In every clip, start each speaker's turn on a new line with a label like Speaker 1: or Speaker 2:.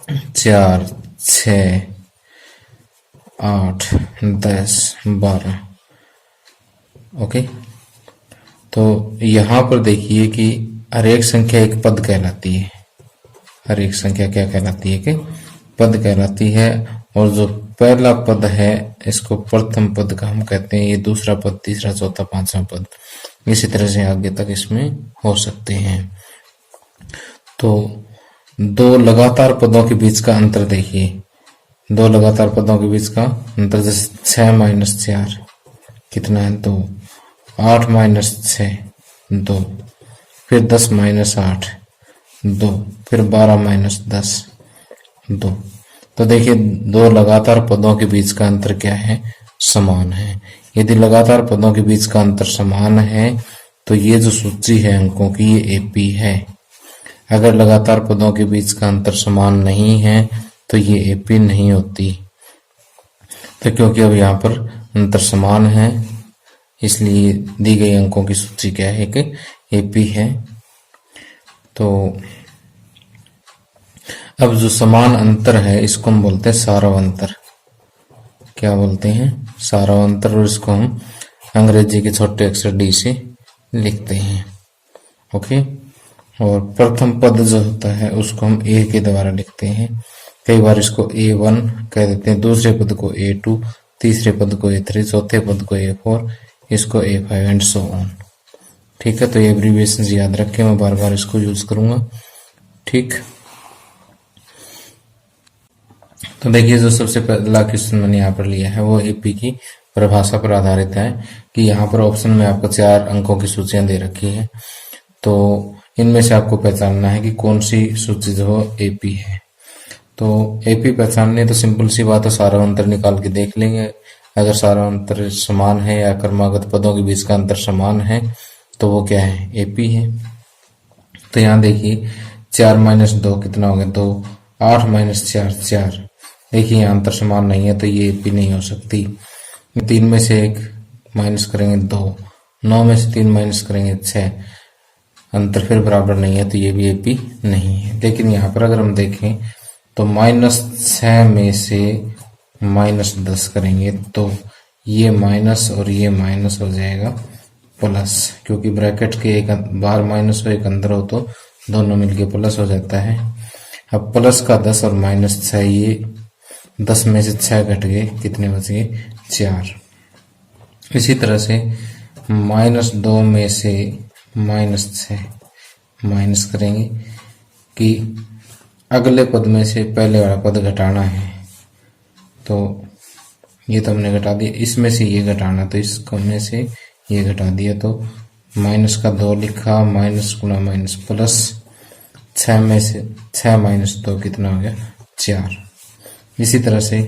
Speaker 1: 4, 6, 8, 10, 12। Okay, तो यहाँ पर देखिए कि हर एक संख्या एक पद कहलाती है। हर एक संख्या क्या कहलाती है कि पद कहलाती है। और जो पहला पद है इसको प्रथम पद का हम कहते हैं। ये दूसरा पद, तीसरा, चौथा, पांचवा पद, इसी तरह से आगे तक इसमें हो सकते हैं। तो दो लगातार पदों के बीच का अंतर देखिए। दो लगातार पदों के बीच का अंतर, जैसे 6 माइनस 4 कितना है 2, 8 माइनस 6 2, फिर 10 माइनस 8 2, फिर 12 माइनस 10 2। तो देखिए दो लगातार पदों के बीच का अंतर क्या है, समान है। यदि लगातार पदों के बीच का अंतर समान है तो ये जो सूची है अंकों की ये एपी है। अगर लगातार पदों के बीच का अंतर समान नहीं है तो ये एपी नहीं होती। तो क्योंकि अब यहाँ पर अंतर समान है इसलिए दी गई अंकों की सूची क्या है कि एपी है। तो अब जो समान अंतर है इसको हम बोलते हैं सारवंतर। क्या बोलते हैं, सारवंतर। और इसको हम अंग्रेजी के छोटे अक्षर डी से लिखते हैं। ओके, और प्रथम पद जो होता है उसको हम ए के द्वारा लिखते हैं। कई बार इसको A1 कह देते हैं, दूसरे पद को A2, तीसरे पद को A3, चौथे पद को A4, इसको A5 एंड सो ऑन। ठीक है, तो ये एब्रीविएशन याद रखें, मैं बार बार इसको यूज करूंगा। ठीक, तो देखिए जो सबसे पहला क्वेश्चन मैंने यहाँ पर लिया है वो एपी की परिभाषा पर आधारित है कि यहाँ पर ऑप्शन में आपको 4 अंकों की सूचियां दे रखी है। तो इनमें से आपको पहचानना है कि कौन सी सूची जो एपी है। तो एपी पहचानने तो सिंपल सी बात है, सारा अंतर निकाल के देख लेंगे। अगर सारा अंतर समान है या क्रमागत पदों के बीच का अंतर समान है तो वो क्या है, एपी है। तो यहाँ देखिए 4 माइनस 2 कितना हो गया 2, 8 माइनस 4 4। देखिए यहाँ अंतर समान नहीं है तो ये एपी नहीं हो सकती। 3 में से 1 माइनस करेंगे 2, 9 में से 3 माइनस करेंगे 6, अंतर फिर बराबर नहीं है तो ये भी एपी नहीं है। लेकिन यहाँ पर अगर हम देखें तो -6 में से -10 करेंगे तो ये माइनस और ये माइनस हो जाएगा प्लस, क्योंकि ब्रैकेट के एक बाहर माइनस हो एक अंदर हो तो दोनों मिलके प्लस हो जाता है। अब प्लस का 10 और -6, ये 10 में से 6 घट गए, कितने बच गए 4। इसी तरह से -2 में से -6 माइनस करेंगे कि अगले पद में से पहले वाला पद घटाना है। तो ये तो हमने घटा दिया, इसमें से ये घटाना, तो इसको में से ये घटा दिया तो माइनस का 2 लिखा, माइनस गुना माइनस प्लस, 6 में से 6 माइनस 2 कितना हो गया 4। इसी तरह से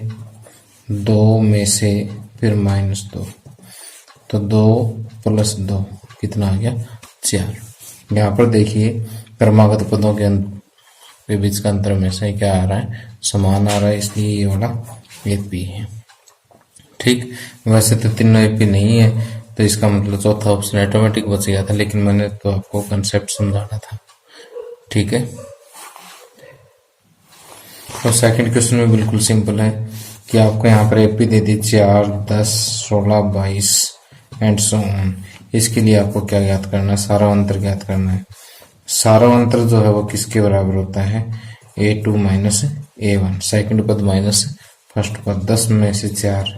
Speaker 1: 2 में से फिर -2, तो 2 प्लस 2 कितना आ गया 4। यहाँ पर देखिए क्रमागत पदों के बीच का अंतर हमेशा ही क्या आ रहा है, समान आ रहा है, इसलिए ये वाला एपी है। ठीक, वैसे तो तीनों एपी नहीं है तो इसका मतलब चौथा ऑप्शन ऑटोमेटिक बच गया था, लेकिन मैंने तो आपको कंसेप्ट समझाना था। ठीक है, तो सेकंड क्वेश्चन में बिल्कुल सिंपल है कि आपको यहाँ पर AP they the 4, 10, 16, 22 and so on. इसके लिए आपको क्या ज्ञात करना है, सारा अंतर ज्ञात करना है। सारा अंतर जो है वो किसके बराबर होता है, A2 माइनस A1, सेकंड पद माइनस फर्स्ट पद। 10 में से 4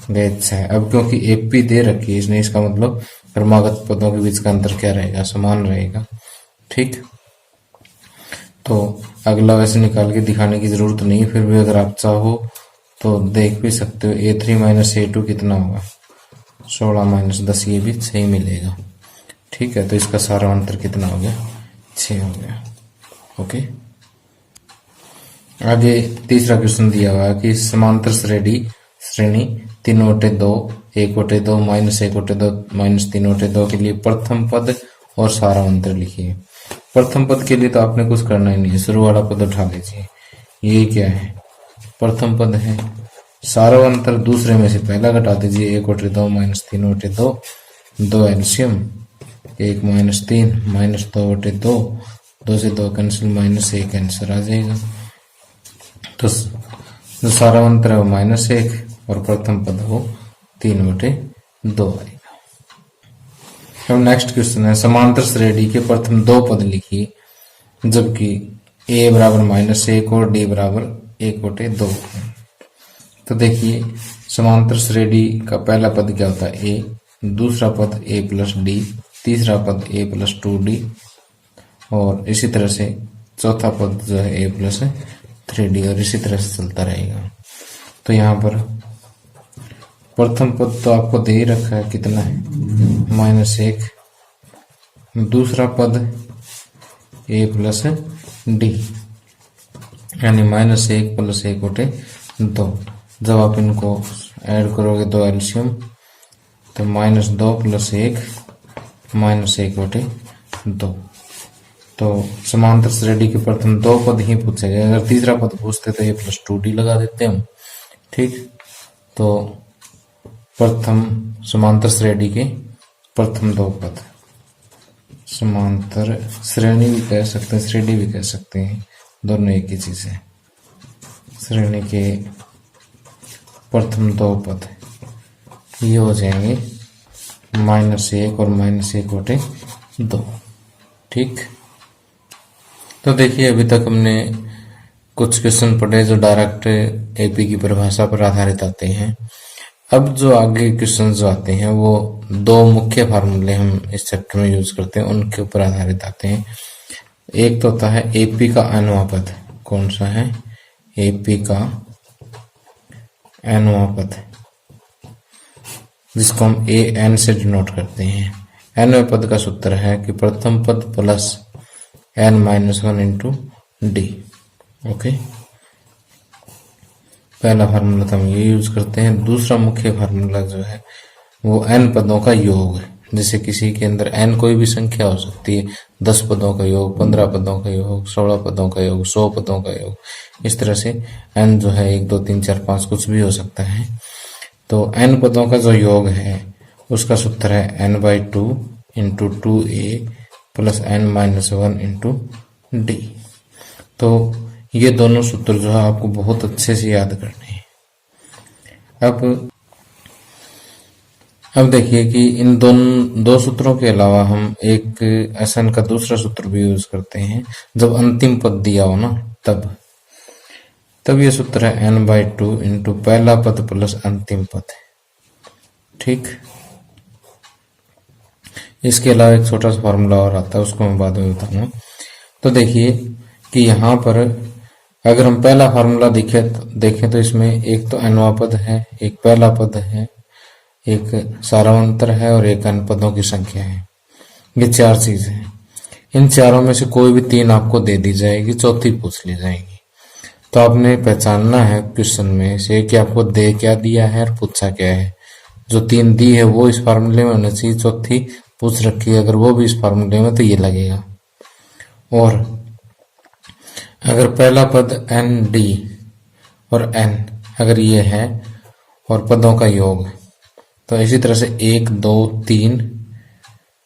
Speaker 1: गए 6। अब क्योंकि एपी दे रखी है इसने, इसका मतलब क्रमागत पदों के बीच का अंतर क्या रहेगा, समान रहेगा। ठीक, तो अगला वैसे निकाल के दिखाने की जरूरत नहीं, फिर भी अगर आप चाहो तो देख भी सकते हो। A3 माइनस A2 कितना होगा 16 माइनस 10, ये भी 6 मिलेगा। ठीक है, तो इसका सारा अंतर कितना हो गया 6 हो गया। ओके, आगे तीसरा क्वेश्चन दिया हुआ है कि समांतर श्रेणी 3/2, 1/2, -1/2, -3/2 के लिए प्रथम पद और सारा अंतर लिखिए। प्रथम पद के लिए तो आपने कुछ करना ही नहीं है, शुरू वाला पद उठा लीजिए। ये क्या है, प्रथम पद है। सारा अंतर दूसरे में से पहला घटा दीजिए, 1/2 -3/2, 2 एलसीएम, 1 -3 -2/2, 2 से 2 कैंसिल, -1 आंसर आ जाएगा। तो जो सारांतर है वो -1 और प्रथम पद वो 3/2 आएगा। अब नेक्स्ट क्वेश्चन है, समांतर श्रेणी के प्रथम दो पद लिखिए जबकि a बराबर -1 और d बराबर 1/2 है। तो देखिए समांतर श्रेणी का पहला पद क्या होता है, a, दूसरा पद a प्लस डी, तीसरा पद a प्लस 2d और इसी तरह से चौथा पद जो है a प्लस 3d और इसी तरह से चलता रहेगा। तो यहाँ पर प्रथम पद तो आपको दे ही रखा है, कितना है -1, दूसरा पद a प्लस डी यानी -1 प्लस 1/2। जब आप इनको ऐड करोगे तो एलसीएम तो -2 प्लस 1 -1/2। तो समांतर श्रेणी के प्रथम दो पद ही पूछे गए। अगर तीसरा पद पूछते तो a प्लस 2d लगा देते हम, ठीक। तो प्रथम समांतर श्रेणी के प्रथम दो पद, समांतर श्रेणी भी कह सकते हैं, श्रेणी भी कह सकते हैं, दोनों एक ही चीज है। श्रेणी के प्रथम दो पद ये हो जाएंगे -1 और -1/2, ठीक। तो देखिए अभी तक हमने कुछ क्वेश्चन पढ़े जो डायरेक्ट एपी की परिभाषा पर आधारित आते हैं। अब जो आगे क्वेश्चन जो आते हैं वो दो मुख्य फार्मूले हम इस चैप्टर में यूज करते हैं, उनके ऊपर आधारित आते हैं। एक तो होता है एपी का nवां पद, कौन सा है, एपी का nवां पद, जिसको हम an से डिनोट करते हैं। nवें पद का सूत्र है कि प्रथम पद plus n-1 into D. Okay, पहला फार्मूला तो हम ये यूज करते हैं। दूसरा मुख्य फार्मूला जो है वो n पदों का योग है। जैसे किसी के अंदर n कोई भी संख्या हो सकती है, 10 पदों का योग, 15 पदों का योग, 16 पदों का योग, 100 पदों का योग, इस तरह से n जो है 1 2 3 4 5 कुछ भी हो सकता है। तो n पदों का जो योग है उसका सूत्र है n/2 into 2a plus n-1 into D. तो ये दोनों सूत्र जो है आपको बहुत अच्छे से याद करने हैं। अब देखिए कि इन दो सूत्रों के अलावा हम एक SN का दूसरा सूत्र भी यूज करते हैं। जब अंतिम पद दिया हो ना तब ये सूत्र है n/2 इंटू पहला पद प्लस अंतिम पद, ठीक। इसके अलावा एक छोटा सा फॉर्मूला और आता है, उसको मैं बाद में बताऊंगा। तो देखिए कि यहाँ पर अगर हम पहला फार्मूला देखें तो इसमें एक तो nवां पद है, एक पहला पद है, एक सारांतर है और एक n पदों की संख्या है। ये चार चीज है। इन चारों में से कोई भी तीन आपको दे दी जाएगी, चौथी पूछ ली जाएगी। तो आपने पहचानना है क्वेश्चन में से कि आपको दे क्या दिया है और पूछा क्या है। जो तीन दी है वो इस फार्मूले में होना चाहिए, चौथी पूछ रखी है अगर वो भी इस फार्मूले में तो ये लगेगा। और अगर पहला पद n d और n अगर ये है और पदों का योग, तो इसी तरह से 1 2 3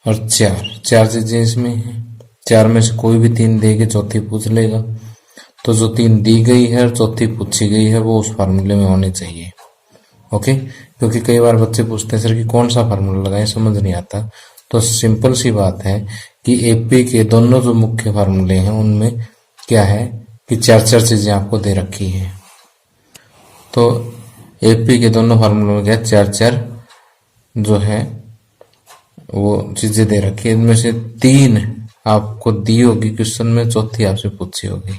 Speaker 1: और 4 चीजें इसमें हैं। चार में से कोई भी तीन देके चौथी पूछ लेगा। तो जो तीन दी गई है और चौथी पूछी गई है वो उस फार्मूले में होनी चाहिए। ओके, क्योंकि कई बार बच्चे पूछते हैं सर कि कौन सा फार्मूला लगाएं, समझ नहीं आता। तो सिंपल सी बात है कि एपी के दोनों जो मुख्य फार्मूले हैं उनमें क्या है कि चार चीजें आपको दे रखी है। तो एपी के दोनों फार्मूलों में क्या चार जो है वो चीजें दे रखी है। इनमें से तीन आपको दी होगी क्वेश्चन में, चौथी आपसे पूछी होगी।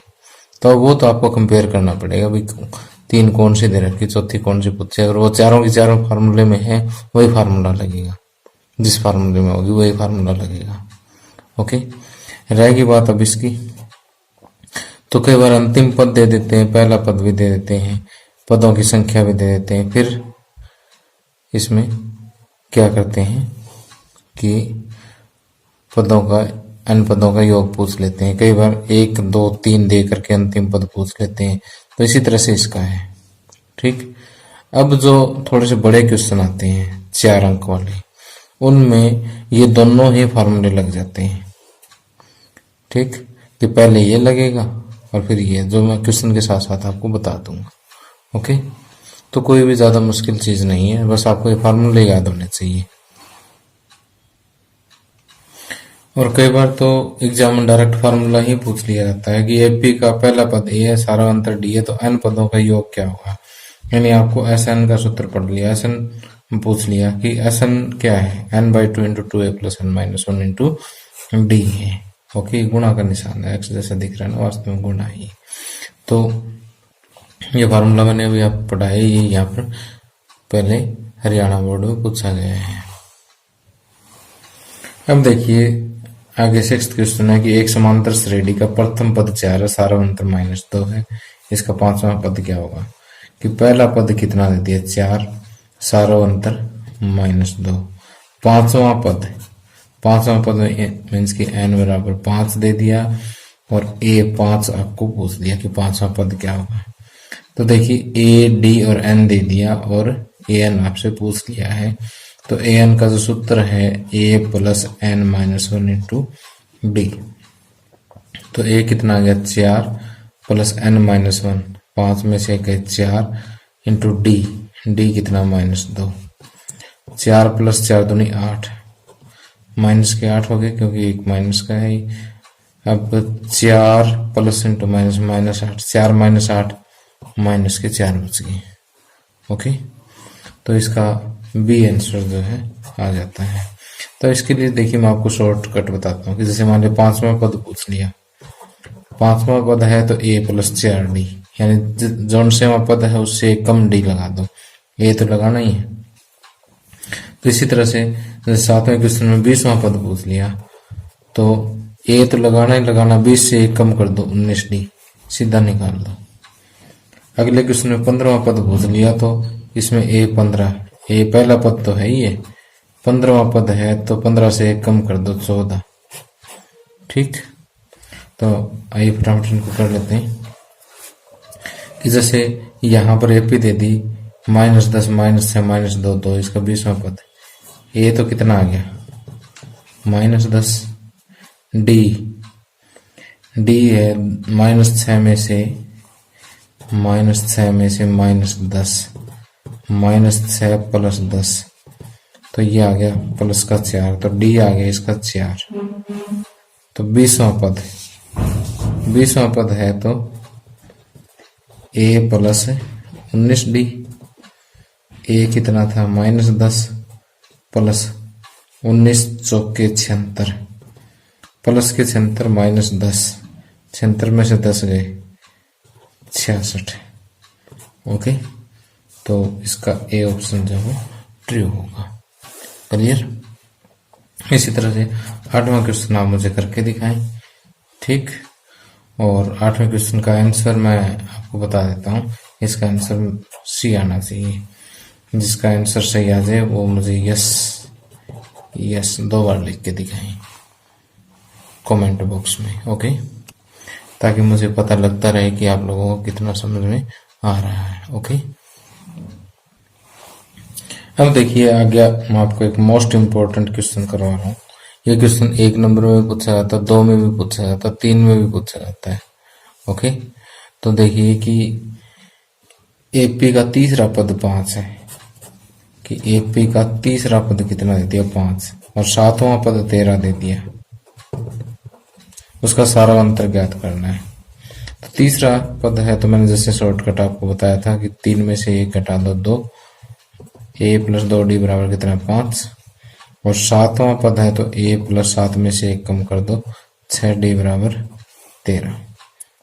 Speaker 1: तो वो तो आपको कंपेयर करना पड़ेगा भाई तीन कौन सी दे रखी, चौथी कौन सी पूछी। अगर वो चारों की चारों फार्मूले में है वही फार्मूला लगेगा, जिस फार्मूले में होगी वही फार्मूला लगेगा। ओके, रहेगी बात अब इसकी। तो कई बार अंतिम पद दे देते हैं, पहला पद भी दे देते हैं, पदों की संख्या भी दे देते हैं। फिर इसमें क्या करते हैं कि पदों का n पदों का योग पूछ लेते हैं। कई बार 1 2 3 दे करके अंतिम पद पूछ लेते हैं। तो इसी तरह से इसका है, ठीक। अब जो थोड़े से बड़े क्वेश्चन आते हैं 4 अंक वाले, उनमें ये दोनों ही फार्मूले लग जाते हैं, ठीक। कि पहले ये लगेगा और फिर ये जो मैं क्वेश्चन के साथ साथ आपको बता दूंगा। ओके, तो कोई भी ज़्यादा मुश्किल चीज़ नहीं है, बस आपको ये फार्मूले याद होने चाहिए। और कई बार तो एग्जाम में डायरेक्ट फार्मूला ही पूछ लिया जाता है कि एपी का पहला पद ए है, सारा अंतर डी है, तो एन पदों का योग क्या होगा। यानी आपको एस एन का सूत्र पढ़ लिया, एस एन पूछ लिया कि एस एन क्या है, N by two into two A plus N minus one into D है। ओके, गुणा का निशान है, एक्स जैसा दिख रहा है ना, वास्तव में गुणा ही। तो ये फार्मूला मैंने अभी आप पढ़ा है, ये यहाँ पर पहले हरियाणा बोर्ड में पूछा गया है। अब देखिए आगे सिक्स्थ क्वेश्चन है कि एक समांतर श्रेणी का प्रथम पद 4 है, सारा अंतर -2 है, इसका पांचवा पद क्या होगा। कि पहला पद कितना दे दिया 4, सारा अंतर -2। पांचवा पद मीन्स की n बराबर 5 दे दिया और a5 आपको पूछ दिया कि पांचवा पद क्या होगा। तो देखिए a, d और n दे दिया और an आपसे पूछ लिया है, तो an का जो सूत्र है a plus n minus 1 into D. तो a कितना आ गया 4 प्लस n माइनस 1, 5 में से 4 इंटू डी कितना -2। 4 प्लस 4 दूनी 8, माइनस के 8 हो गए क्योंकि एक माइनस का है। अब 4 plus into minus -8, 4 minus 8 minus के 4 बच गए। ओके, तो इसका बी आंसर जो है आ जाता है। तो इसके लिए देखिए मैं आपको शॉर्टकट बताता हूँ कि जैसे मान लीजिए पांचवा पद पूछ लिया, पांचवा पद है तो a प्लस 4d, यानी जौन से पद है उससे कम डी लगा दो, a तो लगाना ही है। तो इसी तरह से जैसे सातवें क्वेश्चन में 20वां पद पूछ लिया, तो a तो लगाना ही लगाना, 20 से 1 कम कर दो 19d, सीधा निकाल दो। अगले क्वेश्चन में 15वां पद पूछ लिया, तो इसमें a 15, a पहला पद तो है ही है, 15वां पद है तो 15 से 1 कम कर दो 14। ठीक, तो आइए फटाफट इनको कर लेते हैं कि जैसे यहाँ पर एपी दे दी -10 -6 -2, तो इसका 20वां पद ये तो कितना आ गया -10, डी है -6 में से -10 -6 प्लस 10, तो ये आ गया प्लस का 4, तो डी आ गया इसका 4। तो 20वां पद है तो a प्लस 19d, a कितना था -10 प्लस 19 चौके 76, प्लस के 76 -10, 76 में से 10 गए 66। ओके, तो इसका ए ऑप्शन जो है ट्रू होगा। क्लियर। इसी तरह से 8वां क्वेश्चन आप मुझे करके दिखाएं। ठीक, और 8वें क्वेश्चन का आंसर मैं आपको बता देता हूँ। इसका आंसर सी आना चाहिए, जिसका आंसर सही आ जाए वो मुझे यस 2 बार लिख के दिखाएं कमेंट बॉक्स में। ओके, ताकि मुझे पता लगता रहे कि आप लोगों को कितना समझ में आ रहा है। ओके, अब देखिए आगे मैं आपको एक मोस्ट इम्पोर्टेंट क्वेश्चन करवा रहा हूँ। ये क्वेश्चन 1 नंबर में पूछा जाता है, 2 में भी पूछा जाता है, 3 में भी पूछा जाता है। ओके, तो देखिए कि एपी का तीसरा पद 5 है, कि एपी का तीसरा पद कितना दे दिया 5, और 7वां पद 13 दे दिया, उसका सारा अंतर ज्ञात करना है। तो तीसरा पद है तो मैंने जैसे शॉर्टकट आपको बताया था कि 3 में से 1 घटा दो 2, a प्लस 2d बराबर कितना 5, और 7वां पद है तो a प्लस 7 में से 1 कम कर दो 6d बराबर 13।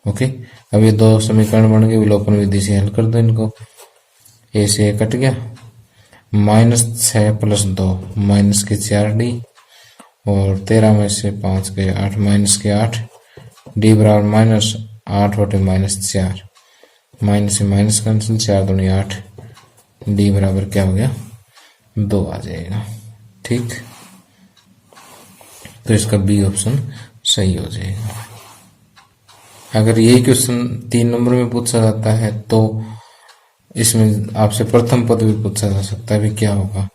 Speaker 1: ओके, अब ये 2 समीकरण बन गए, विलोपन विधि से हल कर दो इनको। a से a कट गया, -6 प्लस 2 माइनस के 4d, और 13 में से 5 गए 8, माइनस के 8, d बराबर -8 बटे -4, माइनस से माइनस कैंसिल, 4 दूनी 8, डी बराबर क्या हो गया 2 आ जाएगा। ठीक, तो इसका बी ऑप्शन सही हो जाएगा। अगर यही क्वेश्चन 3 नंबर में पूछा जाता है तो इसमें आपसे प्रथम पद भी पूछा जा सकता है, भी क्या होगा।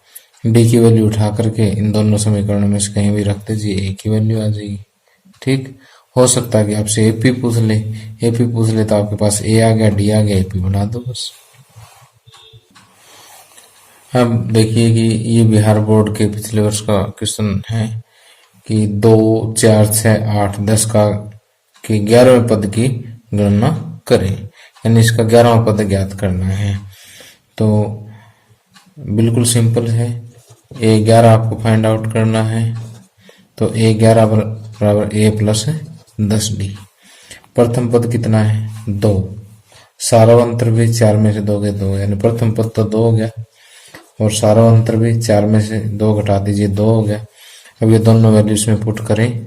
Speaker 1: डी की वैल्यू उठा करके इन दोनों समीकरणों में से कहीं भी रख दीजिए, ए की वैल्यू आ जाएगी। ठीक, हो सकता है कि आपसे एपी पूछ ले, एपी पूछ ले तो आपके पास ए आ गया, डी आ गया, एपी बना दो बस। अब देखिए कि ये बिहार बोर्ड के पिछले वर्ष का क्वेश्चन है कि 2, 4, 6, 8, 10 का कि 11वें पद की गणना करें, यानी इसका 11वां पद ज्ञात करना है। तो बिल्कुल सिंपल है, A11 आपको फाइंड आउट करना है। तो A11 बराबर A प्लस 10D। प्रथम पद कितना है? 2। सारावंतर भी 4 में से 2 के 2, यानी प्रथम पद तो 2 हो गया, और सारावंतर भी 4 में से 2 घटा दीजिए, 2 हो गया। अब ये दोनों वैल्यूज में पुट करें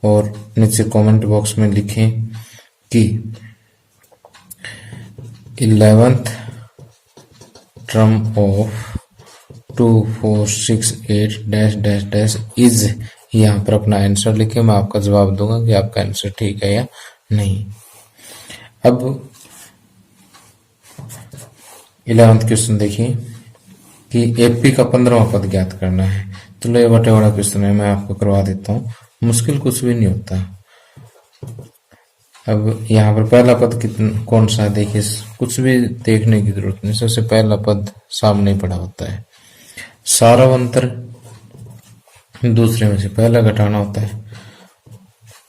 Speaker 1: और नीचे कमेंट बॉक्स में लिखें कि 11th term of 2, 4, 6, 8 dash dash dash is, यहाँ पर अपना आंसर लिखें। मैं आपका जवाब दूंगा कि आपका आंसर ठीक है या नहीं। अब 11th क्वेश्चन देखिए कि एपी का 15वां पद ज्ञात करना है। चलो ये बड़ा बड़ा क्वेश्चन है, मैं आपको करवा देता हूँ, मुश्किल कुछ भी नहीं होता। अब यहाँ पर पहला पद कितना कौन सा है देखिए, कुछ भी देखने की जरूरत नहीं, सबसे पहला पद सामने पड़ा होता है। सारावंतर दूसरे में से पहला घटाना होता है,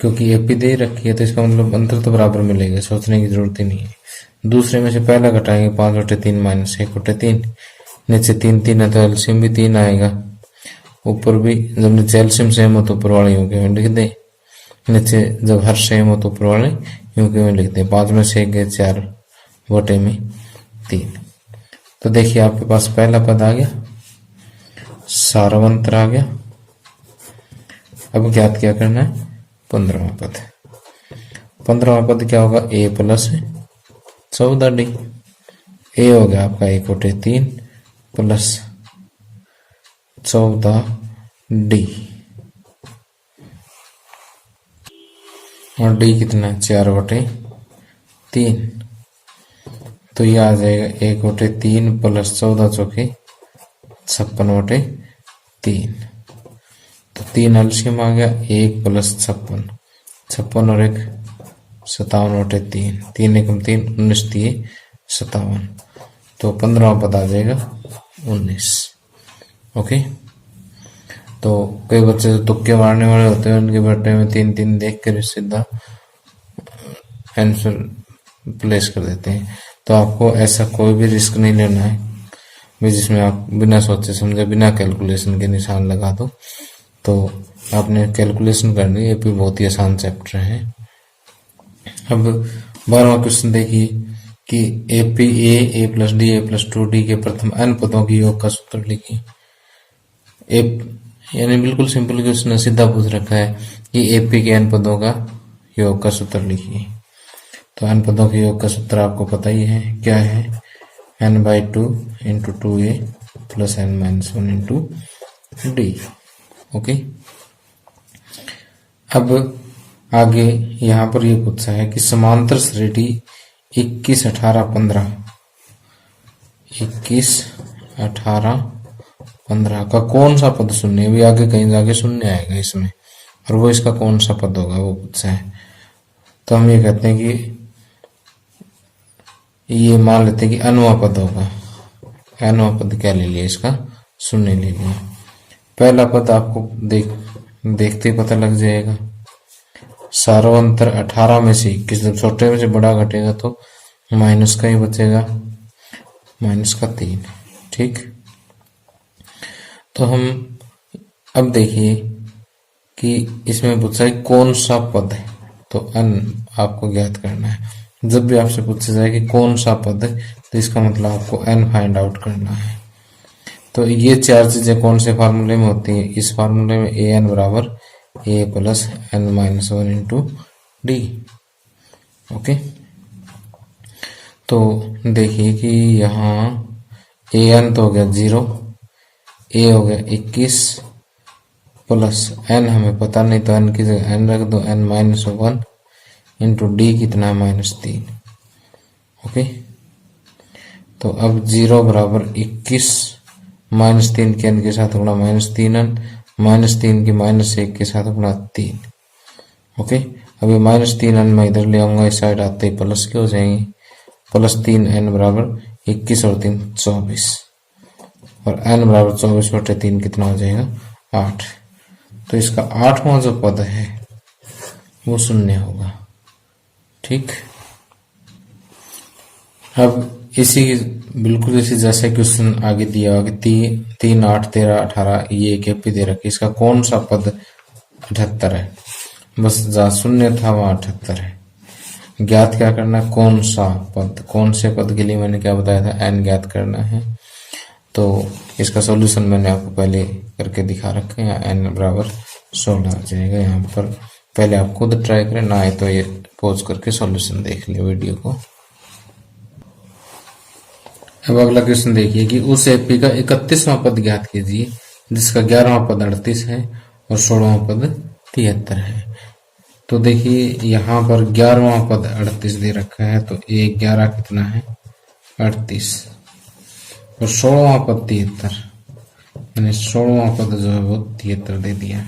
Speaker 1: क्योंकि एपी दे रखी है तो इसका मतलब अंतर तो बराबर मिलेगा, सोचने की जरूरत ही नहीं है। दूसरे में से पहला घटाएंगे, 5/3 माइनस 1/3, नीचे 3 3 है तो एलसीएम भी 3 आएगा। ऊपर भी जब नीचे एलसीएम सेम हो तो ऊपर वाले यूं के लिख दे, नीचे जब हर सेम हो तो ऊपर वाले यूं के लिख दे। 5 में से 1 गए 4/3। तो देखिए आपके पास पहला पद आ गया, सारावंतर आ गया। अब ज्ञात क्या करना है? 15वां पद। 15वां पद क्या होगा? A plus 14D। ए हो गया आपका 1/3 प्लस 14D, और डी कितना है? 4/3। तो ये आ जाएगा 1/3 प्लस 14 चौके 56/3। तो 3 एलसीएम आ गया, 1 प्लस 56, 56 और 1 57/3, 3 एकम 3, 19 दिए 57। तो 15वां पद आ जाएगा 19। ओके, तो कई बच्चे जो तुक्के मारने वाले होते हैं उनके बट्टे में 3 3 देख कर सीधा आंसर प्लेस कर देते हैं। तो आपको ऐसा कोई भी रिस्क नहीं लेना है भी जिसमें आप बिना सोचे समझे बिना कैलकुलेशन के निशान लगा दो। तो आपने कैलकुलेशन करनी है, ये भी बहुत ही आसान चैप्टर है। अब 12वां क्वेश्चन देखिए कि AP A plus D A plus 2D के प्रथम n पदों की योग का सूत्र लिखिए। यानी बिल्कुल सिंपल क्वेश्चन है, सीधा पूछ रखा है कि एपी के n पदों का योग का सूत्र लिखिए। तो n पदों के योग का सूत्र आपको पता ही है, क्या है? n/2 × 2a plus n-1 × d। Okay, अब आगे यहाँ पर ये पूछा है कि समांतर श्रेणी 21, 18, 15 21, 18, 15 का कौन सा पद शून्य है? भी आगे कहीं जाके शून्य आएगा इसमें, और वो इसका कौन सा पद होगा वो पूछा है। तो हम ये कहते हैं कि ये मान लेते हैं कि nवां पद होगा। nवां पद क्या ले लिया? इसका शून्य ले लिया। पहला पद आपको देखते ही पता लग जाएगा, सारावंतर 18 में से 21, जब छोटे में से बड़ा घटेगा तो माइनस का ही बचेगा, -3। ठीक, तो हम अब देखिए कि इसमें पूछा है कौन सा पद है, तो n आपको ज्ञात करना है। जब भी आपसे पूछा जाए कि कौन सा पद है तो इसका मतलब आपको n फाइंड आउट करना है। तो ये 4 चीजें कौन से फार्मूले में होती है? इस फार्मूले में an बराबर a plus n-1 × d। Okay, तो देखिए कि यहाँ an तो हो गया 0, a हो गया 21 प्लस n हमें पता नहीं तो n की जगह n रख दो, n-1 × d कितना है? -3। ओके, तो अब 0 बराबर 21, -3 के n के साथ गुणा -3n, -3 की -1 के साथ गुणा 3। ओके। अब ये -3n मैं इधर ले आऊंगा, इस साइड आते ही प्लस के हो जाएंगे। +3n बराबर 21 और 3 24, और n बराबर 24/3 कितना हो जाएगा 8। तो इसका 8वां जो पद है वो शून्य होगा। ठीक। अब इसी बिल्कुल इसी जैसे क्वेश्चन आगे दिया हुआ कि 3, 8, 13, 18 ये एक एपी दे रखी, इसका कौन सा पद 78 है। बस जहाँ शून्य था वहां 78 है। ज्ञात क्या करना, कौन सा पद, कौन से पद के लिए मैंने क्या बताया था, n ज्ञात करना है। तो इसका सॉल्यूशन मैंने आपको पहले करके दिखा रखे हैं। n बराबर 16 आ जाएगा। यहाँ पर पहले आप खुद ट्राई करें, ना आए तो ये पॉज करके सॉल्यूशन देख ले वीडियो को। अब अगला क्वेश्चन देखिए कि उस एपी का 31वां पद ज्ञात कीजिए जिसका 11वां पद 38 है और 16वां पद 73 है। तो देखिए यहाँ पर 11वां पद 38 दे रखा है, तो 1 11 कितना है 38, और 16वां पद 73, यानी 16वां पद जो है वो 73 दे दिया।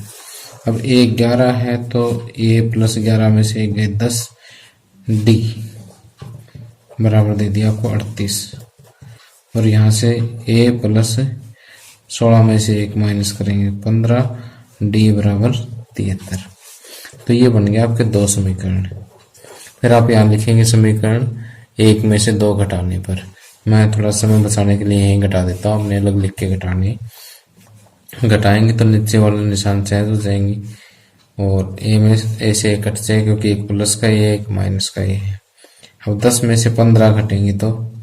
Speaker 1: अब 1 11 है तो a + 11 में से 1 गए 10, d बराबर दे दिया आपको 38, और यहाँ से a + 16 में से 1 माइनस करेंगे 15, d बराबर 73। तो ये बन गया आपके 2 समीकरण। फिर आप यहाँ लिखेंगे समीकरण 1 में से 2 घटाने पर। मैं थोड़ा समय बचाने के लिए यहीं घटा देता हूँ, अपने अलग लिख के घटाएंगे तो नीचे वाले निशान चेंज हो जाएंगे, और a में से 1 कट जाए क्योंकि 1 प्लस का ये 1 माइनस का ये है। अब 10 में से 15 घटेंगे तो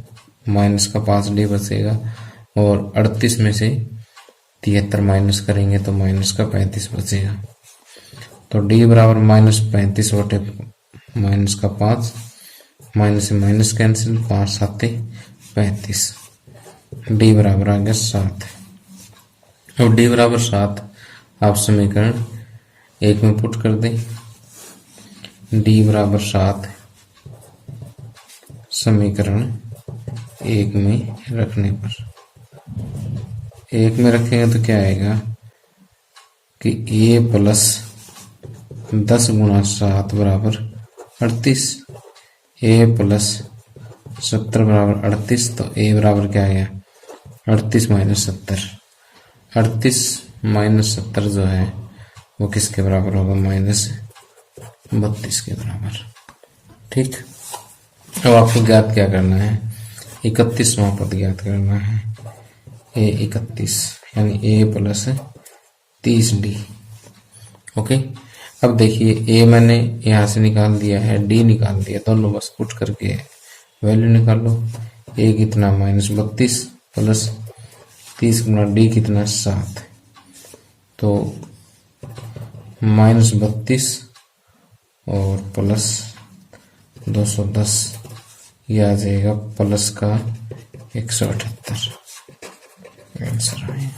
Speaker 1: माइनस का 5d बचेगा, और 38 में से 73 माइनस करेंगे तो माइनस का 35 बचेगा। तो d बराबर -35 बटे -5, माइनस से माइनस कैंसिल, 5 7 35, d बराबर आ गया 7। अब d बराबर 7 आप समीकरण 1 में पुट कर दें। d बराबर 7 समीकरण 1 में रखने पर, 1 में रखेंगे तो क्या आएगा कि a + 10 × 7 बराबर 38, a + 70 बराबर 38, तो a बराबर क्या आ गया 38 - 70। 38 - 70 जो है वो किसके बराबर होगा, -32 के बराबर। ठीक। अब आपको ज्ञात क्या करना है, 31वां पद ज्ञात करना है। a 31 यानी a + 30d। ओके। अब देखिए a मैंने यहाँ से निकाल दिया है, d निकाल दिया, दोनों बस पुट करके वैल्यू निकाल लो। a कितना -32 + 30 × d कितना 7, तो -32 और प्लस 210, यह आ जाएगा प्लस का 178 आंसर आए।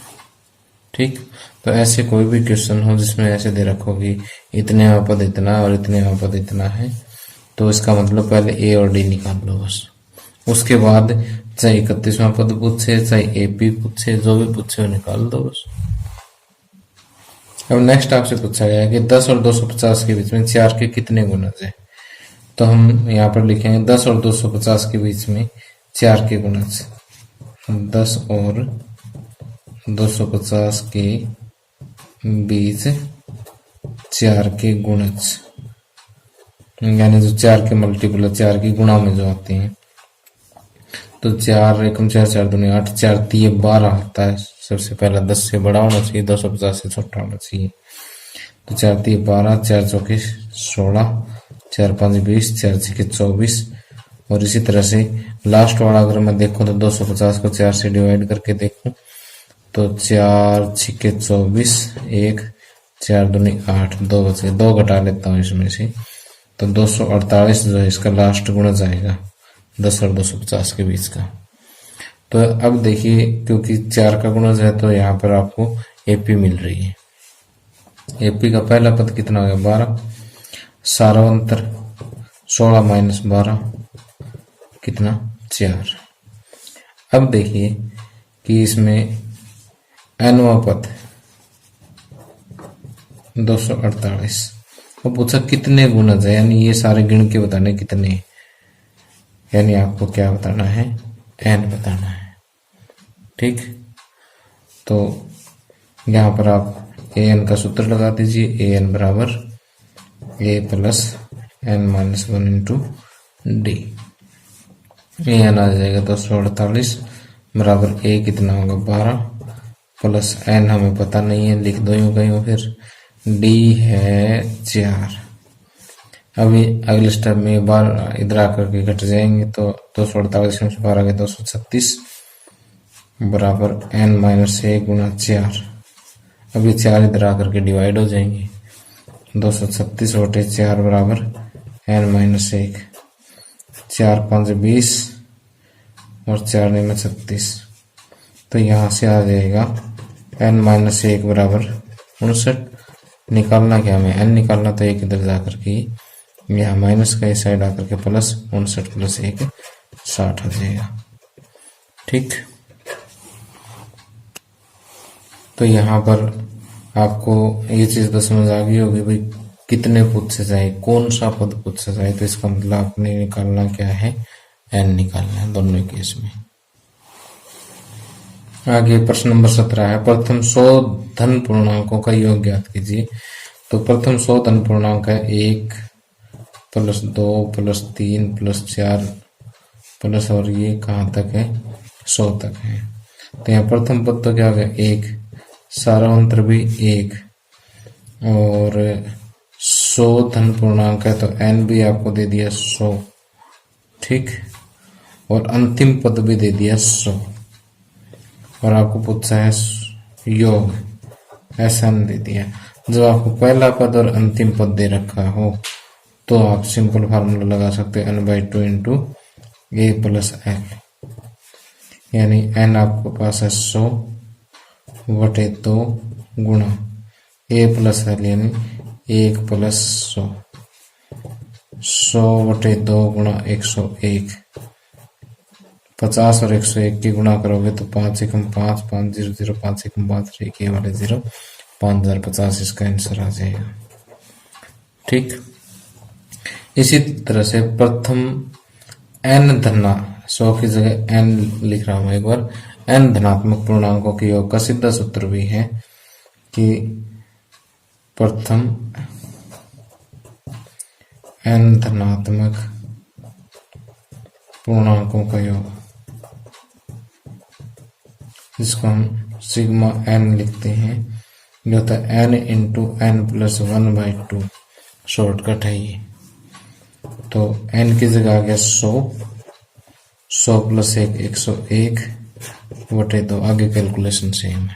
Speaker 1: ठीक। तो ऐसे कोई भी क्वेश्चन हो जिसमें ऐसे दे रखो कि इतने में पद इतना और इतने में पद इतना है, तो इसका मतलब पहले a और d निकाल लो बस। उसके बाद चाहे 31वां पद पूछे, चाहे एपी पूछे, जो भी पूछे वो निकाल दो बस। अब नेक्स्ट आपसे पूछा गया है कि 10 और 250 के बीच में 4 के कितने गुणज है। तो हम यहाँ पर लिखेंगे 10 और 250 के बीच में 4 के गुणज, 10 और 250 के बीच 4 के गुणज, यानी जो 4 के मल्टीपल है, 4 की गुणा में जो आते हैं। तो 4 एकम 4, 4 दूनी 8, 4 3 12 आता है। सबसे पहला 10 से बड़ा होना चाहिए, 250 से छोटा होना चाहिए। तो 4 3 12, 4 चौके 16, 4 5 20, 4 6 24, और इसी तरह से लास्ट वाला अगर मैं देखूं तो 250 को 4 से डिवाइड करके देखूं तो 4 6 24, 1 4 दूनी 8, 2 बचे, 2 घटा लेता हूँ इसमें से, तो 248 जो है इसका लास्ट गुणा जाएगा 10 और 250 के बीच का। तो अब देखिए क्योंकि 4 का गुणज है तो यहाँ पर आपको एपी मिल रही है। एपी का पहला पद कितना हो गया 12, सारा अंतर 16 - 12 कितना 4। अब देखिए कि इसमें nवां पद 248, वो पूछा कितने गुणज है, यानी ये सारे गिण के बताने कितने, यानी आपको क्या बताना है, n बताना है। ठीक, तो यहाँ पर आप an का सूत्र लगा दीजिए, an बराबर a plus n-1 into D. an आ जाएगा 248 बराबर a कितना होगा 12 प्लस n हमें पता नहीं है, लिख दो यूं कहीं फिर, d है 4। अभी अगले स्टेप में बार इधर आकर के घट जाएंगे, तो 248 में से 12 गए 236 बराबर n-1 गुणा 4। अभी 4 इधर आकर के डिवाइड हो जाएंगे, 236 बटे 4 बराबर n-1, 4 5 20 और 4 9 36। तो यहाँ से आ जाएगा n-1 बराबर 59। निकालना क्या हमें, n निकालना, तो एक इधर जाकर के यहाँ माइनस का इस साइड आकर के प्लस 59 प्लस 1 60 आ जाएगा। ठीक, तो यहाँ पर आपको ये चीज तो समझ आ गई होगी भाई कितने पूछे जाए, कौन सा पद पूछा जाए, तो इसका मतलब आपने निकालना क्या है, n निकालना है दोनों केस में। आगे प्रश्न नंबर 17 है, प्रथम 100 धन पूर्णांकों का योग ज्ञात कीजिए। तो प्रथम 100 धन पूर्णांक है 1 प्लस 2 प्लस 3 प्लस 4 प्लस, और ये कहाँ तक है, 100 तक है। तो यहाँ प्रथम पद तो क्या हो गया 1, सारा अंतर भी 1, और 100 धन पूर्णांक है तो n भी आपको दे दिया 100। ठीक, और अंतिम पद भी दे दिया 100, और आपको पूछा है योग, ऐसा न दे दिया। जब आपको पहला पद और अंतिम पद दे रखा हो तो आप सिंपल फार्मूला लगा सकते हैं n/2 into a plus l, यानी n आपको पास है 100 बटे 2 गुणा a प्लस l, यानी 1 प्लस 100, 100 बटे 2 गुणा 101। 50 और 101 की गुणा करोगे तो 5 एकम 5, 5 0 0, 5 एकम 5, 1 ये वाले 0, 5050 इसका आंसर आ जाएगा। ठीक, इसी तरह से प्रथम n धना 100 की जगह n लिख रहा हूं एक बार, n धनात्मक पूर्णांकों के योग का सीधा सूत्र भी है कि प्रथम n धनात्मक पूर्णांकों का योग, जिसको हम सिग्मा n लिखते हैं, जो होता है n into n plus 1/2, shortcut है ये। तो n की जगह आ गया 100, 100 प्लस 1 101 बटे 2, आगे कैलकुलेशन सेम है।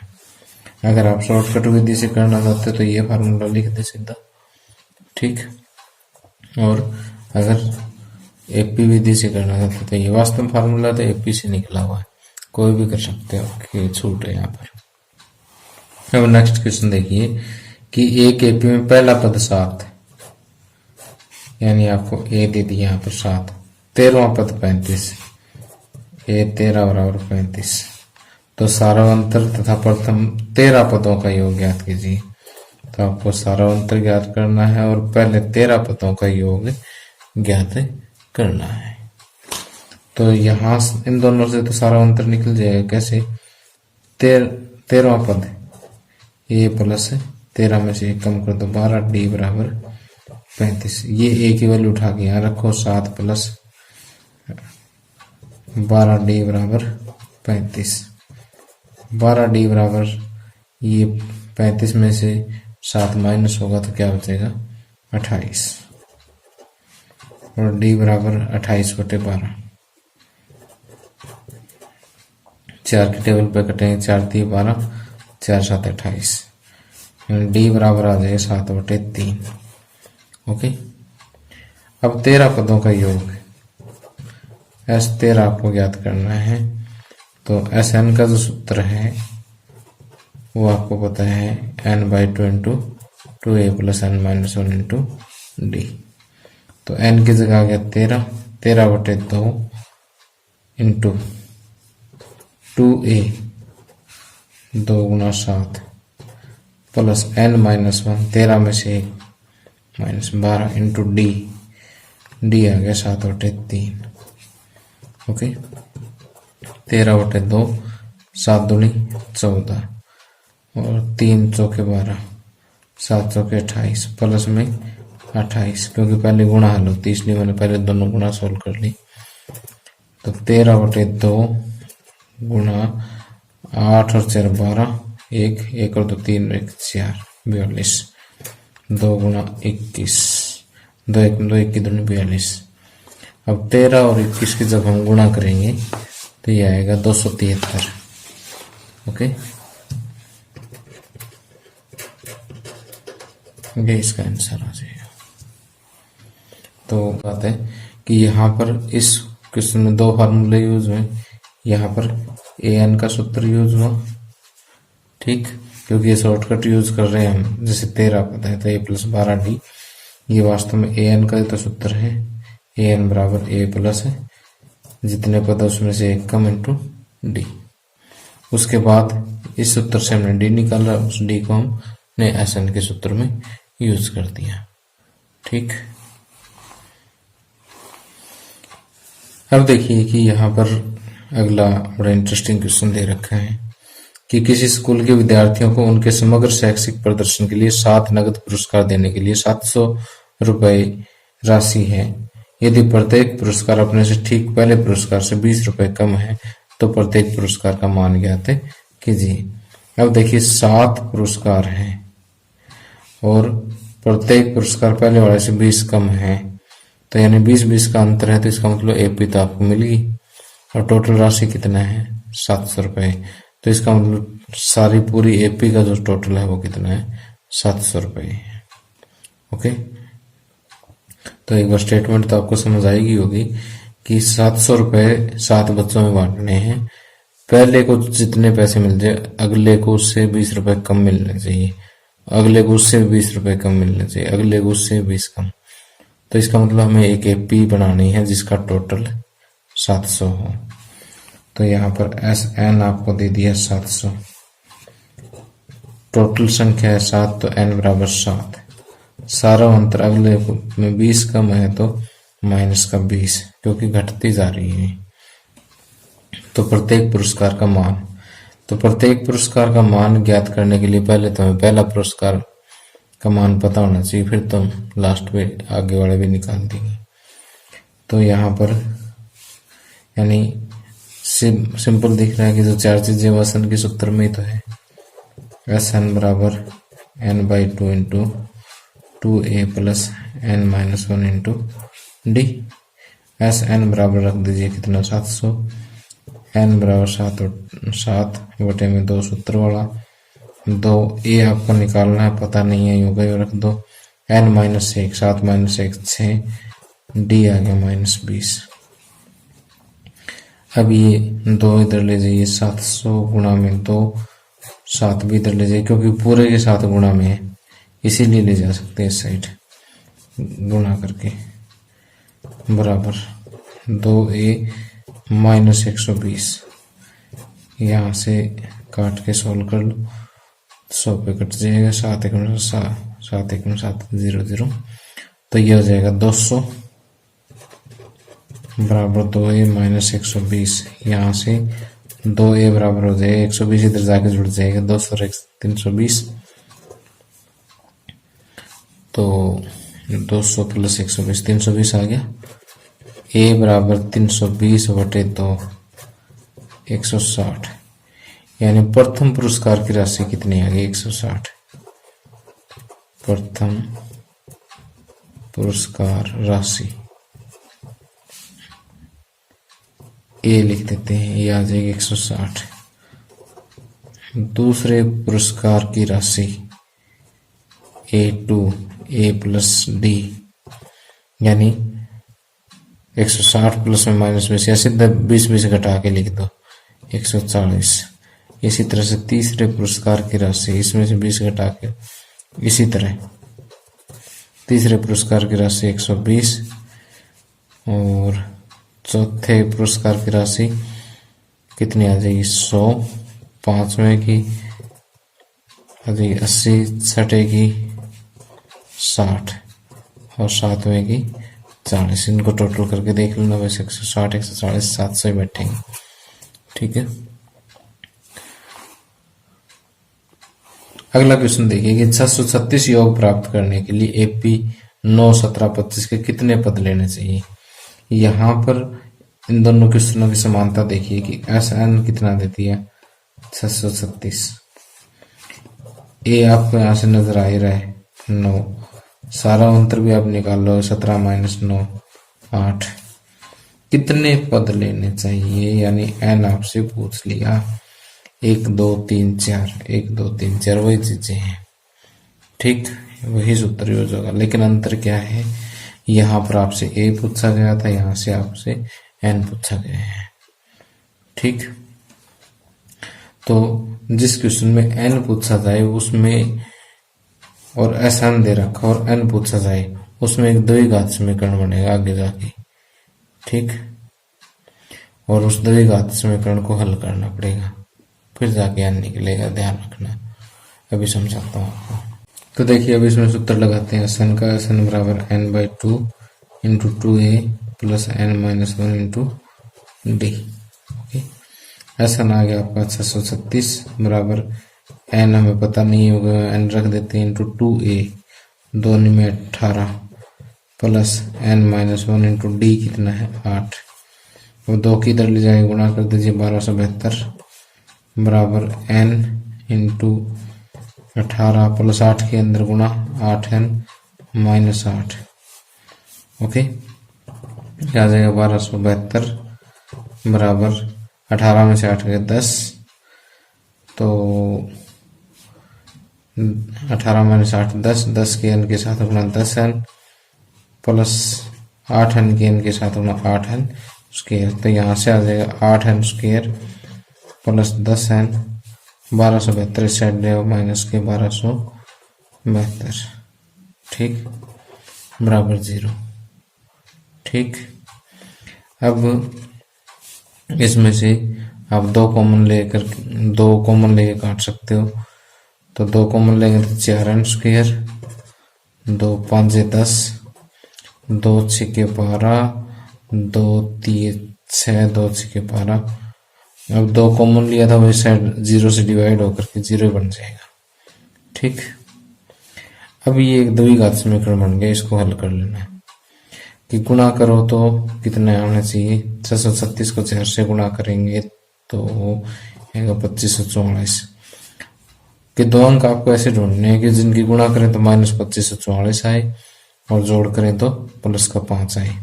Speaker 1: अगर आप शॉर्टकट विधि से करना चाहते तो ये फार्मूला लिख दे सीधा। ठीक, और अगर एपी विधि से करना चाहते तो ये वास्तव फार्मूला तो एपी से निकला हुआ है, कोई भी कर सकते हो, कि छूट है यहाँ पर। अब नेक्स्ट क्वेश्चन देखिए कि एक एपी में पहला पद 7, यानी आपको ए दे दिया यहाँ पर 7, 13वां पद 35, ए 13 बराबर 35। तो सारावंतर तथा प्रथम 13 पदों का योग ज्ञात कीजिए। तो आपको सारावंतर ज्ञात करना है और पहले 13 पदों का योग ज्ञात करना है। तो यहाँ इन दोनों से तो सारावंतर निकल जाएगा, कैसे, 13वां पद ए प्लस 13 में से 1 कम कर दो 12, डी बराबर 35। ये ए की वैल्यू उठा के यहाँ रखो, 7 प्लस 12, डी बराबर 35। 12 डी बराबर, ये 35 में से 7 माइनस होगा तो क्या बचेगा 28, और डी बराबर 28 बटे 12। 4 के टेबल पे कटेंगे, 4 3 12, 4 7 28, डी बराबर आ जाएगा 7 बटे 3। ओके, अब 13 पदों का योग S13 आपको ज्ञात करना है। तो Sn का जो सूत्र है वो आपको पता है n/2 into 2a plus n-1 into D. तो n की जगह आ गया 13, 13 बटे 2 इंटू 2a 2 गुना 7 प्लस n-1, 13 में से -12 इंटू डी, डी आ गया 7/3। ओके, 13/2, 7 दूनी 14 और 3 चौके 12, 7 चौके 28 प्लस में 28, क्योंकि पहले गुणा हल होती इसलिए मैंने पहले दोनों गुणा सोल्व कर ली। तो 13/2 गुणा 8 और 4 12, 1 और 2 3, 1 4, 42, 2 गुणा 21, 2 1 2 1 की दूनी 42। अब 13 और 21 की जब हम गुणा करेंगे तो ये आएगा 273। ओके, ये इसका आंसर आ जाएगा। तो बात है कि यहाँ पर इस क्वेश्चन में 2 फार्मूले यूज हुए। यहाँ पर an का सूत्र यूज हुआ, ठीक, क्योंकि ये शॉर्टकट यूज कर रहे हैं हम। जैसे 13 पता है तो a + 12d, ये वास्तव में an का तो सूत्र है, an बराबर a प्लस है, जितने पद उसमें से 1 कम इंटू डी। उसके बाद इस सूत्र से हमने डी निकाला, उस डी को हमने SN के सूत्र में यूज कर दिया। ठीक, अब देखिए कि यहाँ पर अगला बड़ा इंटरेस्टिंग क्वेश्चन दे रखा है कि किसी स्कूल के विद्यार्थियों को उनके समग्र शैक्षिक प्रदर्शन के लिए 7 नगद पुरस्कार देने के लिए 700 रुपए राशि है। यदि प्रत्येक पुरस्कार अपने से ठीक पहले पुरस्कार से 20 रुपए कम है तो प्रत्येक पुरस्कार का मान ज्ञात कीजिए। अब देखिए 7 पुरस्कार हैं और प्रत्येक पुरस्कार पहले वाले से 20 कम है, तो यानी 20-20 का अंतर है, तो इसका मतलब एपी तो आपको मिल गई और टोटल राशि कितना है 700 रुपए। तो इसका मतलब सारी पूरी एपी का जो टोटल है वो कितना है 700 रुपए। ओके, तो एक बार स्टेटमेंट तो आपको समझ आएगी होगी कि 700 रुपए 7 बच्चों में बांटने हैं। पहले को जितने पैसे मिल जाए अगले को उससे 20 रुपए कम मिलने चाहिए, अगले को उससे 20 रुपए कम मिलने चाहिए, अगले को उससे 20 कम। तो इसका मतलब हमें एक एपी बनानी है जिसका टोटल 700 हो। तो यहाँ पर SN आपको दे दिया 700, टोटल संख्या है 7, तो n बराबर 7। सारा अंतर अगले में 20 कम है तो माइनस का 20, क्योंकि घटती जा रही है। तो प्रत्येक पुरस्कार का मान, तो प्रत्येक पुरस्कार का मान ज्ञात करने के लिए पहले तो हमें पहला पुरस्कार का मान पता होना चाहिए, फिर तो हम लास्ट में आगे वाले भी निकाल देंगे। तो यहाँ पर यानी सिंपल दिख रहा है कि जो 4 चीजें SN के सूत्र में तो है, SN बराबर n/2 into 2a plus n-1 into D. SN बराबर रख दीजिए कितना 700, n बराबर 7/2 में 2 सूत्र वाला, 2a आपको निकालना है, पता नहीं है यूं गए रख दो, n-1 7 - 1 6, डी आ गया -20। अब ये 2 इधर ले जाइए, 700 गुणा में 2, 7 भी इधर ले जाइए क्योंकि पूरे के साथ गुणा में है, इसीलिए ले जा सकते हैं इस साइड गुणा करके, बराबर 2a - 120। यहाँ से काट के सोल्व कर लो, 100 पे कट जाएगा, 7 1 7 0 0, तो यह हो जाएगा 200 बराबर 2a - 120। यहाँ से 2a बराबर हो जाएगा 120, इधर जाके जुड़ जाएगा 200 और 320, तो 200 प्लस 120 320 आ गया। a बराबर 320/2 160, यानी प्रथम पुरस्कार की राशि कितनी आ गई 160। प्रथम पुरस्कार राशि ए लिख देते हैं, ये आ जाएगी 160। दूसरे पुरस्कार की राशि A2 a प्लस डी, यानी 160 प्लस में माइनस में से सीधा 20 घटा के लिख दो 140। इसी तरह से तीसरे पुरस्कार की राशि, इसमें से 20 घटा के, इसी तरह तीसरे पुरस्कार की राशि 120 और चौथे पुरस्कार की राशि कितनी आ जाएगी 100, पांचवें की आ जाएगी 80, छठे की 60, और 7वें की 40। इनको टोटल करके देख लेना। वैसे 160, 140, 700 ही बैठेंगे। ठीक है। अगला क्वेश्चन देखिए कि 636 योग प्राप्त करने के लिए AP 9, 17, 25 के कितने पद लेने चाहिए। यहाँ पर इन दोनों क्वेश्चनों की समानता देखिए कि SN कितना देती है 636। ए आपको यहाँ से नजर आ ही रहा है 9, सारा अंतर भी आप निकाल लो। 17 माइनस 9 8। कितने पद लेने चाहिए, यानी N आपसे पूछ लिया। 1 2 3 4, 1 2 3 4 वही चीजें हैं। ठीक, वही सूत्र यूज होगा, लेकिन अंतर क्या है, यहाँ पर आपसे A पूछा गया था, यहाँ से आपसे N पूछा गया है। ठीक, तो जिस क्वेश्चन में N पूछा जाए उसमें और SN दे रखा और N पूछा जाए उसमें एक द्विघात समीकरण बनेगा आगे जाके। ठीक, और उस द्विघात समीकरण को हल करना पड़ेगा, फिर जाके N निकलेगा, ध्यान रखना। अभी समझाता हूँ आपको। तो देखिए अब इसमें सूत्र लगाते हैं। SN का SN बराबर N/2 into 2A plus N-1 into D। Okay, SN आ गया आपका 636 बराबर N हमें पता नहीं होगा, N रख देते हैं इंटू 2A 2 में 18 प्लस N-1 इंटू D कितना है 8। वो 2 की इधर ले जाए गुणा कर दीजिए 1272 बराबर N इंटू 18 प्लस 8 के अंदर गुणा 8N माइनस 8। ओके, क्या आ जाएगा 1272 बराबर 18 में से 8 गए 10, तो 18 माइनस 8 10, 10 के N के साथ गुणा 10N प्लस 8N के N के साथ गुणा 8N स्क्वायर। तो यहाँ से आ जाएगा 8N square plus 10N 1272 side ले माइनस के 1272। ठीक, बराबर 0। ठीक, अब इसमें से आप 2 कॉमन लेके काट सकते हो। तो 2 कॉमन लेंगे तो 4N स्क्वायर, 2 5 10, 2 6 12, 2 3 6, 2 6 12। अब 2 कॉमन लिया था वही साइड 0 से डिवाइड होकर के 0 बन जाएगा। ठीक, अब ये एक द्विघात समीकरण बन गया, इसको हल कर लेना कि गुणा करो तो कितना आना चाहिए। 636 को 4 से गुणा करेंगे तो आएगा 2544 के। 2 अंक आपको ऐसे ढूंढने हैं कि जिनकी गुणा करें तो माइनस 2544 आए और जोड़ करें तो प्लस का 5 आए।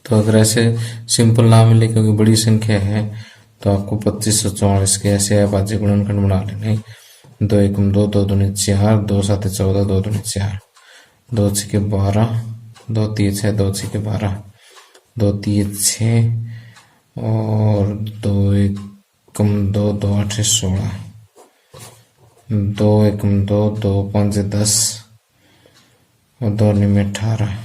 Speaker 1: तो अगर ऐसे सिंपल ना मिले क्योंकि बड़ी संख्या है तो आपको 2544 के ऐसे अभाज्य गुणनखंड बना लेने। 2 एकम 2, 2 दूनी 4, 2 7 14, 2 दूनी 4, 2 6 12, 2 3 6, 2 6 12, 2 3 6 और 2 एकम 2, 2 8 16, 2 एकम 2, 2 5 10 और 2 में 18।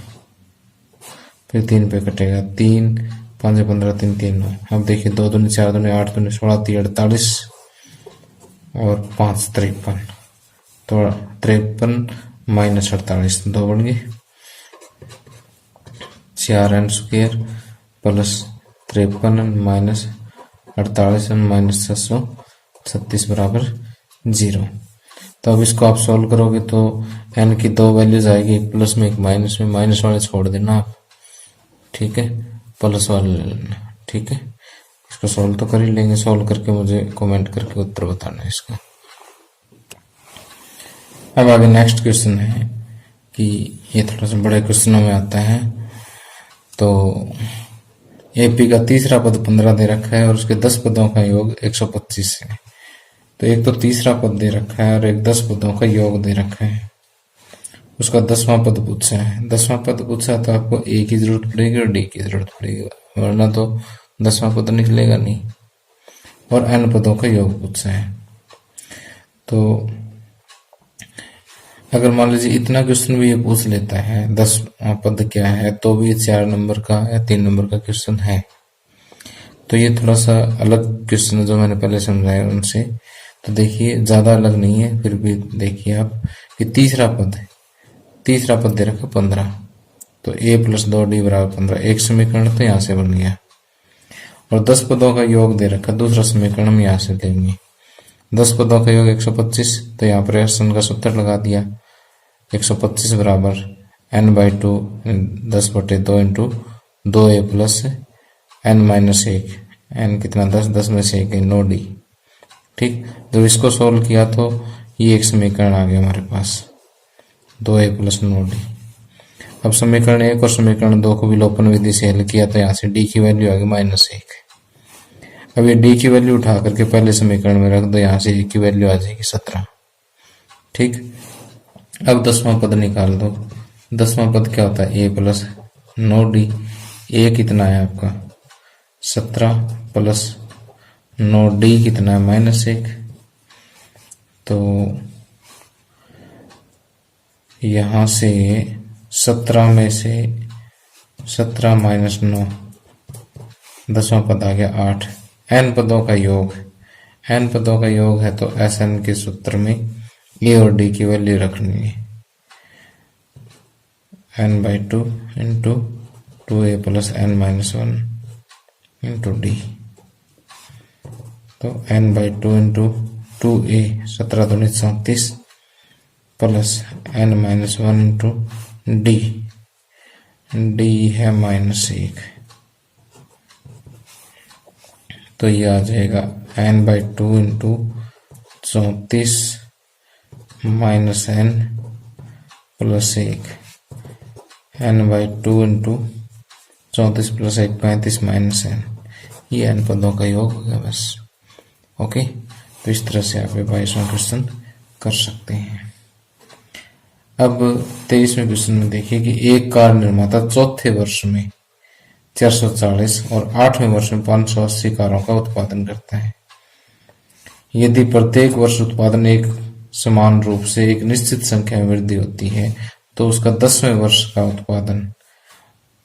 Speaker 1: फिर 3 पे कटेगा, 3 5 15 3 3 9। अब देखिए 2 दूनी 4 दूनी 8 दूनी 16, 3 48 और 5 53। तो 53 माइनस 48 2 बन गए। 4N square plus 53 minus 48 minus 636 बराबर 0। तो अब इसको आप सॉल्व करोगे तो N की 2 वैल्यूज आएगी, एक प्लस में एक माइनस में। माइनस वाले छोड़ देना आप, ठीक है, प्लस वाले ले लेना। ठीक है, इसको सॉल्व तो कर ही लेंगे। सॉल्व करके मुझे कमेंट करके उत्तर बताना है इसका। अब आगे नेक्स्ट क्वेश्चन है कि ये थोड़ा सा बड़े क्वेश्चनों में आता है। तो AP का तीसरा पद 15 दे रखा है और उसके 10 पदों का योग 125 है। तो एक तो तीसरा पद दे रखा है और एक 10 पदों का योग दे रखा है। उसका 10वां पद पूछा है। 10वां पद पूछा तो आपको A की जरूरत पड़ेगी और D की जरूरत पड़ेगी, वरना तो 10वां पद निकलेगा नहीं। और N पदों का योग पूछा है। तो अगर मान लीजिए इतना क्वेश्चन भी ये पूछ लेता है 10वां पद क्या है, तो भी 4 नंबर का या 3 नंबर का क्वेश्चन है। तो ये थोड़ा सा अलग क्वेश्चन जो मैंने पहले समझाया उनसे। तो देखिए ज्यादा अलग नहीं है, फिर भी देखिए आप कि तीसरा पद है तीसरा पद दे रखा 15, तो a प्लस 2d बराबर 15, एक समीकरण तो यहाँ से बन गया। और 10 पदों का योग दे रखा, दूसरा समीकरण हम यहाँ से देंगे। 10 पदों का योग 125, तो यहाँ पर एन का सूत्र लगा दिया। 125 बराबर n/2 10/2 into 2a plus n-1, n कितना 10, 10 में से 1 9d। ठीक, जब इसको सोल्व किया तो ये एक समीकरण आ गया हमारे पास 2a प्लस 9d। अब समीकरण 1 और समीकरण 2 को विलोपन विधि से हल किया तो यहाँ से d की वैल्यू आ गई -1। अब ये d की वैल्यू उठा करके पहले समीकरण में रख दो, यहाँ से a की वैल्यू आ जाएगी 17। ठीक, अब 10वां पद निकाल दो। 10वां पद क्या होता है, a प्लस 9d। a कितना है आपका 17 प्लस 9d कितना है -1। तो यहाँ से 17 में से 17 माइनस 9, 10वां पद आ गया 8। n पदों का योग, n पदों का योग है तो Sn के सूत्र में a और d की वैल्यू रखनी है। n/2 into 2a plus n-1 into d, तो n/2 इंटू 2a 17 दूनी 34 plus n-1 into d, d है -1, तो ये आ जाएगा n/2 into 34 minus n plus 1, n/2 into 34 plus 1 35 minus n, ये n पदों का योग हो गया बस। ओके, तो इस तरह से आप 22वां क्वेश्चन कर सकते हैं। अब 23वें क्वेश्चन में देखिए कि एक कार निर्माता चौथे वर्ष में 440 और 8वें वर्ष में 580 कारों का उत्पादन करता है। यदि प्रत्येक वर्ष उत्पादन एक समान रूप से एक निश्चित संख्या में वृद्धि होती है तो उसका 10वें वर्ष का उत्पादन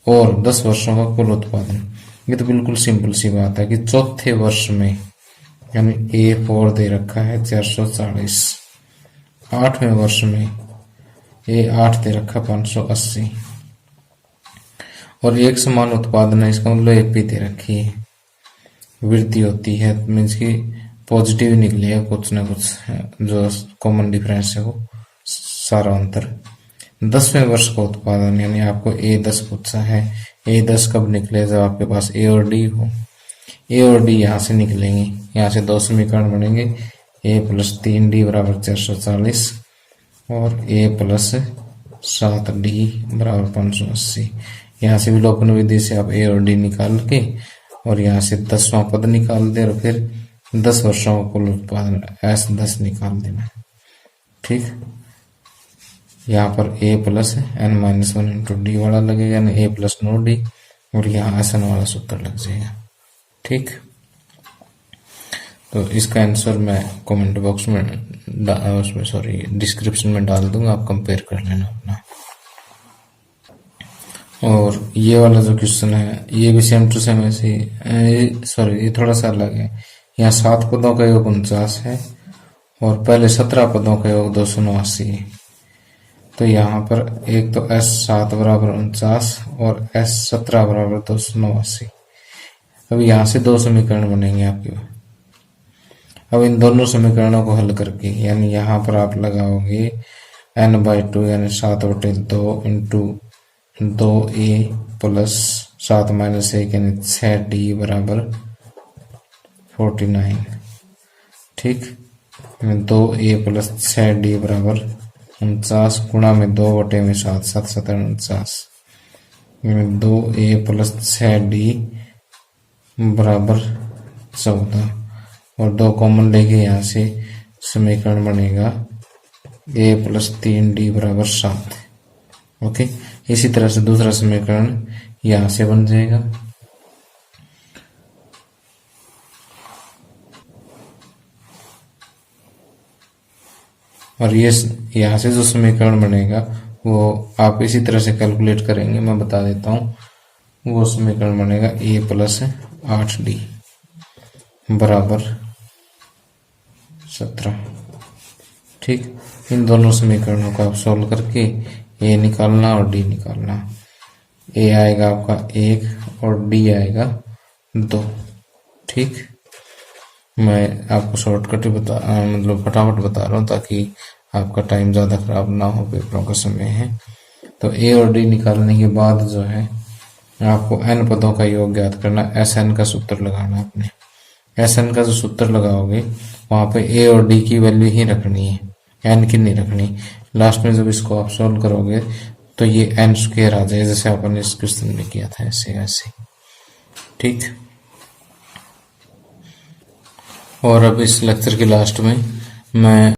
Speaker 1: और 10 वर्षों का कुल उत्पादन, ये तो बिल्कुल सिंपल सी बात है कि चौथे वर्ष में यानी A4 दे रखा है 440, 8वें वर्ष में A8 दे रखा 580 और एक समान उत्पादन है, इसका मतलब AP दे रखी है। वृद्धि होती है मीन्स कि पॉजिटिव निकलेगा कुछ ना कुछ, जो कॉमन डिफरेंस है वो सारा अंतर। 10वें वर्ष का उत्पादन यानी आपको A10 पूछा है, A10 कब निकले जब आपके पास A और D हो। A और D यहाँ से निकलेंगे, यहाँ से 2 समीकरण बनेंगे, A प्लस 3D बराबर 440 और A प्लस 7D बराबर 580। यहाँ से विलोपन विधि से आप A और D निकाल के और यहाँ से 10वां पद निकाल दे और फिर 10 वर्षों का कुल उत्पादन S10 निकाल देना। ठीक, यहाँ पर A plus n-1 into D वाला लगेगा यानी A प्लस 9D और यहाँ Sn वाला सूत्र लग जाएगा। ठीक, तो इसका आंसर मैं कमेंट बॉक्स में डिस्क्रिप्शन में डाल दूंगा, आप कंपेयर कर लेना अपना। और ये वाला जो क्वेश्चन है ये भी सेम टू सेम ऐसे, ये थोड़ा सा अलग है। यहाँ 7 पदों का योग 49 है और पहले 17 पदों का योग 289 है। तो यहाँ पर एक तो S7 बराबर 49 और S17 बराबर 289। अब यहाँ से 2 समीकरण बनेंगे आपके। अब इन दोनों समीकरणों को हल करके यानी यहाँ पर आप लगाओगे n/2 यानी 7/2 इंटू 2a प्लस 7 माइनस 1 यानी 6d बराबर 49। ठीक, 2a प्लस 6d बराबर 49 गुणा में 2/7 7 7 49, 2a प्लस 6d बराबर 14 और 2 कॉमन लेके यहाँ से समीकरण बनेगा a प्लस 3d बराबर 7। ओके, इसी तरह से दूसरा समीकरण यहाँ से बन जाएगा और ये यहाँ से जो समीकरण बनेगा वो आप इसी तरह से कैलकुलेट करेंगे, मैं बता देता हूँ। वो समीकरण बनेगा a प्लस 8d बराबर 17। ठीक, इन दोनों समीकरणों को आप सॉल्व करके ए निकालना और डी निकालना। ए आएगा आपका 1 और डी आएगा 2। ठीक, मैं आपको शॉर्टकट ही मतलब फटाफट बता रहा हूँ ताकि आपका टाइम ज़्यादा खराब ना हो, पेपरों का समय है। तो ए और डी निकालने के बाद जो है आपको एन पदों का योग ज्ञात करना, एस एन का सूत्र लगाना। आपने एस एन का जो सूत्र लगाओगे वहां पे ए और डी की वैल्यू ही रखनी है, एन की नहीं रखनी। लास्ट में जब इसको आप सॉल्व करोगे तो ये एन स्क्वायर आ जाए, जैसे अपन इस क्वेश्चन में किया था, ऐसे ऐसे। ठीक, और अब इस लेक्चर के लास्ट में मैं